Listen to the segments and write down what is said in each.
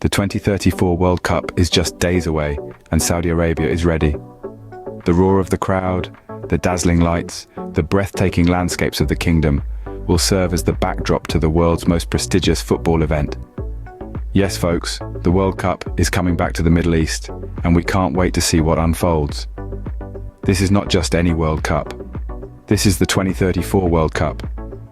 The 2034 World Cup is just days away, and Saudi Arabia is ready. The roar of the crowd, the dazzling lights, the breathtaking landscapes of the kingdom will serve as the backdrop to the world's most prestigious football event. Yes, folks, the World Cup is coming back to the Middle East, and we can't wait to see what unfolds. This is not just any World Cup. This is the 2034 World Cup,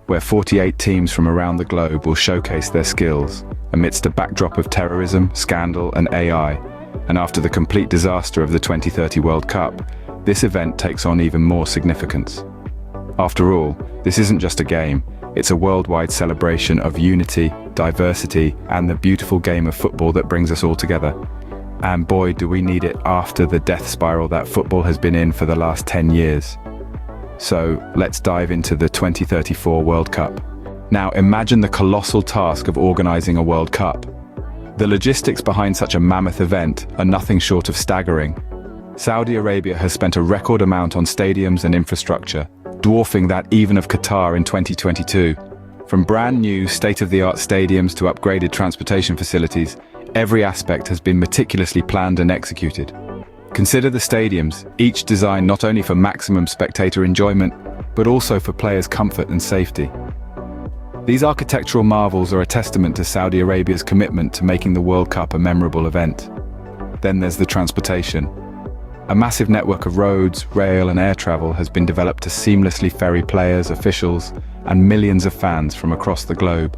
where 48 teams from around the globe will showcase their skills amidst a backdrop of terrorism, scandal, and AI. And after the complete disaster of the 2030 World Cup, this event takes on even more significance. After all, this isn't just a game, it's a worldwide celebration of unity, diversity, and the beautiful game of football that brings us all together. And boy, do we need it after the death spiral that football has been in for the last 10 years. So, let's dive into the 2034 World Cup. Now, imagine the colossal task of organizing a World Cup. The logistics behind such a mammoth event are nothing short of staggering. Saudi Arabia has spent a record amount on stadiums and infrastructure, dwarfing that even of Qatar in 2022. From brand new, state-of-the-art stadiums to upgraded transportation facilities, every aspect has been meticulously planned and executed. Consider the stadiums, each designed not only for maximum spectator enjoyment, but also for players' comfort and safety. These architectural marvels are a testament to Saudi Arabia's commitment to making the World Cup a memorable event. Then there's the transportation. A massive network of roads, rail, and air travel has been developed to seamlessly ferry players, officials, and millions of fans from across the globe.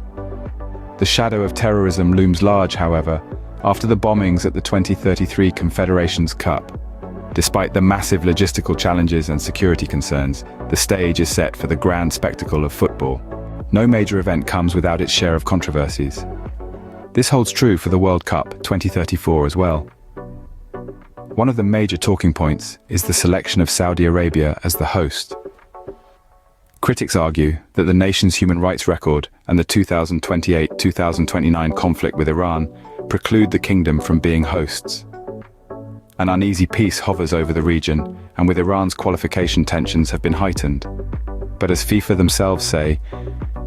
The shadow of terrorism looms large, however, after the bombings at the 2033 Confederations Cup. Despite the massive logistical challenges and security concerns, the stage is set for the grand spectacle of football. No major event comes without its share of controversies. This holds true for the World Cup 2034 as well. One of the major talking points is the selection of Saudi Arabia as the host. Critics argue that the nation's human rights record and the 2028-2029 conflict with Iran preclude the kingdom from being hosts. An uneasy peace hovers over the region, and with Iran's qualification tensions have been heightened. But as FIFA themselves say,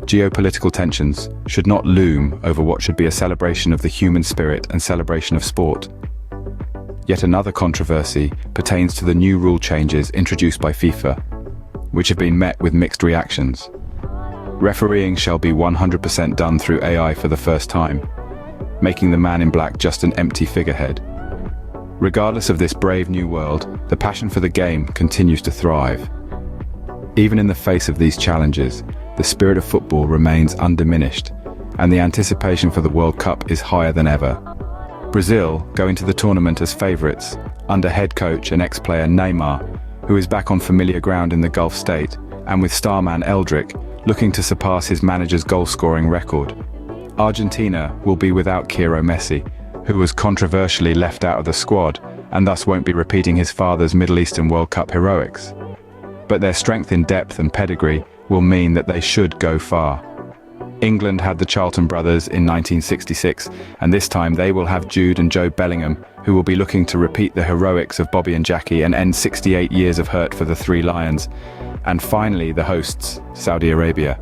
geopolitical tensions should not loom over what should be a celebration of the human spirit and celebration of sport. Yet another controversy pertains to the new rule changes introduced by FIFA, which have been met with mixed reactions. Refereeing shall be 100% done through AI for the first time, making the man in black just an empty figurehead. Regardless of this brave new world, the passion for the game continues to thrive. Even in the face of these challenges, the spirit of football remains undiminished, and the anticipation for the World Cup is higher than ever. Brazil go into the tournament as favourites, under head coach and ex-player Neymar, who is back on familiar ground in the Gulf state, and with starman Eldrick looking to surpass his manager's goal-scoring record. Argentina will be without Hero Messi, who was controversially left out of the squad and thus won't be repeating his father's Middle Eastern World Cup heroics. But their strength in depth and pedigree will mean that they should go far. England had the Charlton brothers in 1966, and this time they will have Jude and Joe Bellingham, who will be looking to repeat the heroics of Bobby and Jackie and end 68 years of hurt for the Three Lions. And finally, the hosts, Saudi Arabia.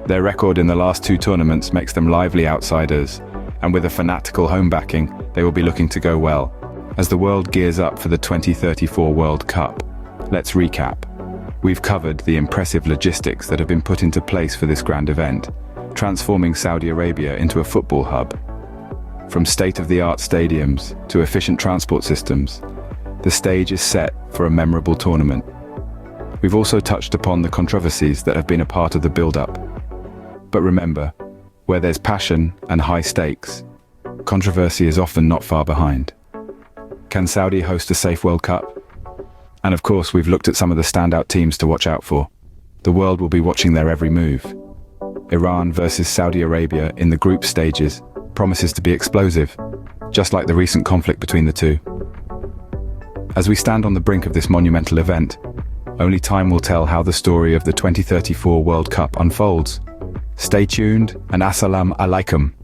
Their record in the last two tournaments makes them lively outsiders, and with a fanatical home backing, they will be looking to go well. As the world gears up for the 2034 World Cup, let's recap. We've covered the impressive logistics that have been put into place for this grand event, transforming Saudi Arabia into a football hub. From state-of-the-art stadiums to efficient transport systems, the stage is set for a memorable tournament. We've also touched upon the controversies that have been a part of the build-up. But remember, where there's passion and high stakes, controversy is often not far behind. Can Saudi host a safe World Cup? And of course, we've looked at some of the standout teams to watch out for. The world will be watching their every move. Iran versus Saudi Arabia in the group stages promises to be explosive, just like the recent conflict between the two. As we stand on the brink of this monumental event, only time will tell how the story of the 2034 World Cup unfolds. Stay tuned, and assalamu alaikum.